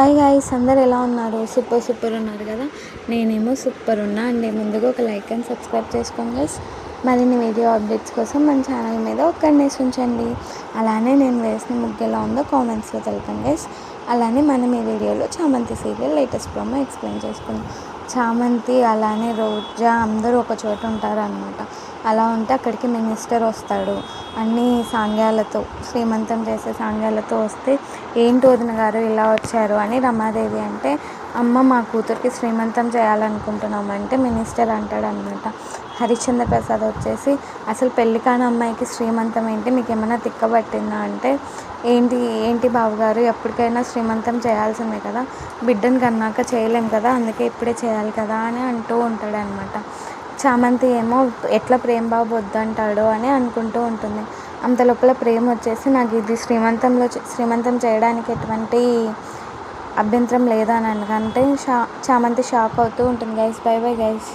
Hi guys, అందరు ఎలా ఉన్నారు? సూపర్ ఉన్నారు కదా. నేనేమో సూపర్ ఉన్నా అండి. ముందుగా ఒక లైక్ అండ్ సబ్స్క్రైబ్ చేసుకోండి గైస్. మరిన్ని వీడియో అప్డేట్స్ కోసం మన ఛానల్ మీద ఒక కన్నేసి ఉంచండి. అలానే నేను వేసిన ముగ్గు ఎలా ఉందో కామెంట్స్లో తెలపండి గైస్. అలానే మనం ఈ వీడియోలో చామంతి సీరియల్ లేటెస్ట్ ప్రోమో ఎక్స్ప్లెయిన్ చేసుకుందాం. చామంతి అలానే రోజా అందరూ ఒక చోట ఉంటారనమాట. అలా ఉంటే అక్కడికి మినిస్టర్ వస్తాడు. అన్ని సాంగ్యాలతో, శ్రీమంతం చేసే సాంగ్యాలతో వస్తే, ఏంటి వదిన గారు ఇలా వచ్చారు అని రమాదేవి అంటే, అమ్మ మా కూతురికి శ్రీమంతం చేయాలనుకుంటున్నామంటే మినిస్టర్ అంటాడనమాట. హరిశ్చంద్ర ప్రసాద్ వచ్చేసి, అసలు పెళ్ళి కాని అమ్మాయికి శ్రీమంతం ఏంటి, మీకు ఏమైనా తిక్కబట్టిందా అంటే, ఏంటి బావగారు, ఎప్పటికైనా శ్రీమంతం చేయాల్సిందే కదా, బిడ్డను కన్నాక చేయలేం కదా, అందుకే ఇప్పుడే చేయాలి కదా అని అంటూ ఉంటాడనమాట. చామంతి ఏమో ఎట్లా ప్రేమ బాబు వద్దంటాడో అని అనుకుంటూ ఉంటుంది. అంత లోపల ప్రేమ వచ్చేసి, నాకు ఇది శ్రీమంతం చేయడానికి ఎటువంటి అభ్యంతరం లేదా అని అనకంటే చామంతి షాక్ అవుతూ ఉంటుంది గైస్. By bye guys.